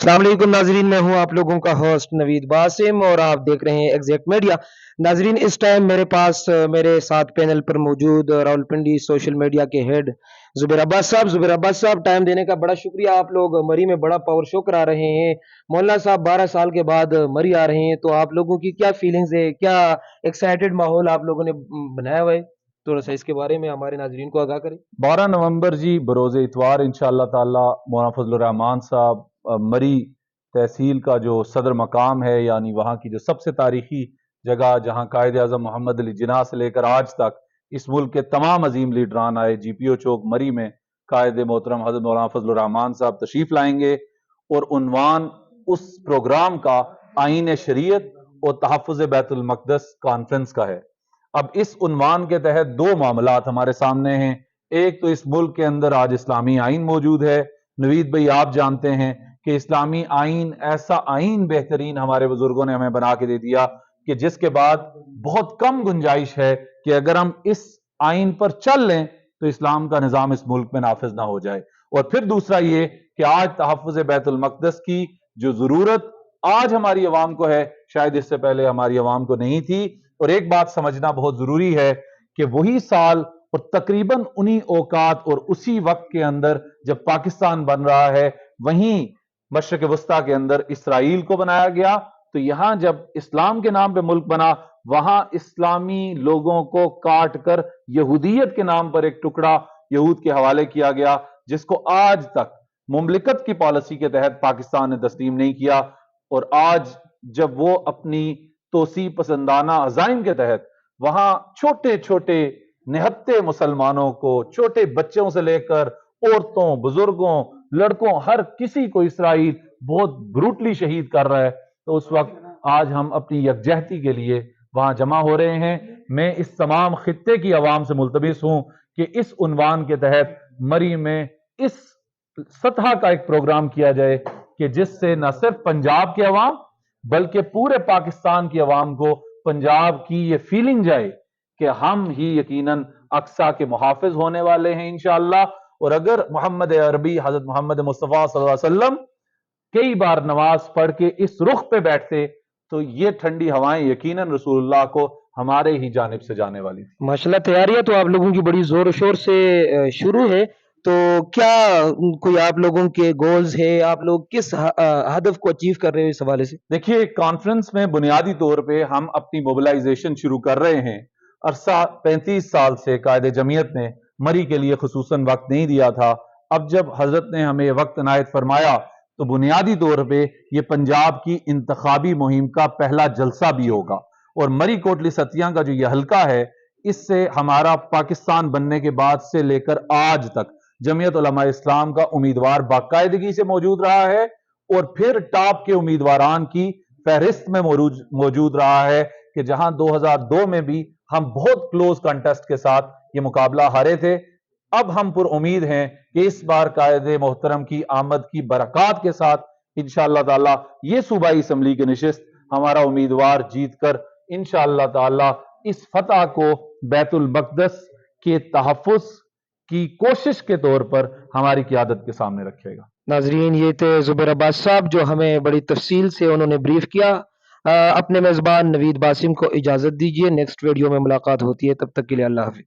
अस्सलाम वालेकुम नाजरीन, मैं हूं आप लोगों का होस्ट नवीद बासिम और आप देख रहे हैं एग्जैक्ट मीडिया। नाजरीन, इस टाइम मेरे पास मेरे साथ पैनल पर मौजूद रावलपिंडी सोशल मीडिया के हेड जुबैर अब्बास साहब। जुबैर अब्बास साहब, टाइम देने का बड़ा शुक्रिया। आप लोग मरी में बड़ा पावर शो करा रहे हैं। मौलाना साहब 12 साल के बाद मरी आ रहे हैं, तो आप लोगों की क्या फीलिंग्स है? क्या एक्साइटेड माहौल आप लोगों ने बनाया हुआ है? थोड़ा सा इसके बारे में हमारे नाजरीन को आगाह करें। 12 नवंबर जी बरोज़ इतवार इंशाअल्लाह ताला मौलाना फजलुर रहमान साहब मरी तहसील का जो सदर मकाम है, यानी वहाँ की जो सबसे तारीखी जगह जहाँ कायद आज़म मोहम्मद अली जिन्ना से लेकर आज तक इस मुल्क के तमाम अजीम लीडरान आए, GPO चौक मरी में कायद मोहतरम हज़रत मौलाना फजलुर रहमान साहब तशरीफ़ लाएंगे और उन्वान उस प्रोग्राम का आईन शरीयत और तहफ़्फ़ुज़ बैतुल मक़दस कॉन्फ्रेंस का है। अब इस उन्वान के तहत दो मामलात हमारे सामने हैं। एक तो इस मुल्क के अंदर आज इस्लामी आइन मौजूद है। नवीद भाई, आप जानते हैं कि इस्लामी आइन ऐसा आइन बेहतरीन हमारे बुजुर्गों ने हमें बना के दे दिया कि जिसके बाद बहुत कम गुंजाइश है कि अगर हम इस आइन पर चल लें तो इस्लाम का निज़ाम इस मुल्क में नाफिज ना हो जाए। और फिर दूसरा ये कि आज तहफ़्फ़ुज़ बैतुल मक़दस की जो ज़रूरत आज हमारी अवाम को है, शायद इससे पहले हमारी अवाम को नहीं थी। और एक बात समझना बहुत जरूरी है कि वही साल और तकरीबन उन्हीं औकात और उसी वक्त के अंदर जब पाकिस्तान बन रहा है, वहीं मशरक वस्ता के अंदर इसराइल को बनाया गया। तो यहां जब इस्लाम के नाम पे मुल्क बना, वहां इस्लामी लोगों को काट कर यहूदियत के नाम पर एक टुकड़ा यहूद के हवाले किया गया, जिसको आज तक मुमलिकत की पॉलिसी के तहत पाकिस्तान ने तस्लीम नहीं किया। और आज जब वो अपनी तोसी पसंदाना अजाइम के तहत वहां छोटे छोटे निहत्ते मुसलमानों को, छोटे बच्चों से लेकर औरतों, बुजुर्गों, लड़कों, हर किसी को इसराइल बहुत ब्रूटली शहीद कर रहा है, तो उस वक्त आज हम अपनी यकजहती के लिए वहां जमा हो रहे हैं। मैं इस तमाम खित्ते की आवाम से मुल्तबिस हूं कि इस उन्वान के तहत मरी में इस सतह का एक प्रोग्राम किया जाए कि जिससे न सिर्फ पंजाब के अवाम बल्कि पूरे पाकिस्तान की अवाम को पंजाब की ये फीलिंग जाए कि हम ही यकीनन अक्सा के मुहाफिज होने वाले हैं इंशाअल्लाह। और अगर मोहम्मद अरबी हजरत मोहम्मद मुस्तफ़ा सल्लल्लाहु अलैहि वसल्लम कई बार नमाज पढ़ के इस रुख पे बैठते तो ये ठंडी हवाएं यकीनन रसूलुल्लाह को हमारे ही जानिब से जाने वाली थी। माशाल्लाह, तैयारियां तो आप लोगों की बड़ी जोर शोर से शुरू है। तो क्या कोई आप लोगों के गोल्स है? आप लोग किस हदफ को अचीव कर रहे हो इस हवाले से? देखिए, कॉन्फ्रेंस में बुनियादी तौर पे हम अपनी मोबिलाइजेशन शुरू कर रहे हैं। अरसा 35 साल से कायदे जमीयत ने मरी के लिए खुसूसन वक्त नहीं दिया था। अब जब हजरत ने हमें वक्त इनायत फरमाया तो बुनियादी तौर पे ये पंजाब की इंतखाबी मुहिम का पहला जलसा भी होगा। और मरी कोटली सतिया का जो ये हल्का है, इससे हमारा पाकिस्तान बनने के बाद से लेकर आज तक जमीयत उलमा इस्लाम का उम्मीदवार बाकायदगी से मौजूद रहा है और फिर टॉप के उम्मीदवारान की फहरिस्त में मौजूद रहा है कि जहां 2002 में भी हम बहुत क्लोज कंटेस्ट के साथ ये मुकाबला हारे थे। अब हम पुर उम्मीद हैं कि इस बार कायदे मोहतरम की आमद की बरकत के साथ इंशाअल्लाह ताला ये सूबाई असम्बली की नशिस्त हमारा उम्मीदवार जीत कर इंशाअल्लाह ताला इस फतह को बैतुल मक़दस के तहफ़्फ़ुज़ की कोशिश के तौर पर हमारी क़यादत के सामने रखेगा। नाजरीन, ये थे जुबैर अब्बास साहब जो हमें बड़ी तफसील से उन्होंने ब्रीफ किया। अपने मेज़बान नवीद बासिम को इजाज़त दीजिए। नेक्स्ट वीडियो में मुलाकात होती है, तब तक के लिए अल्लाह हाफ़िज़।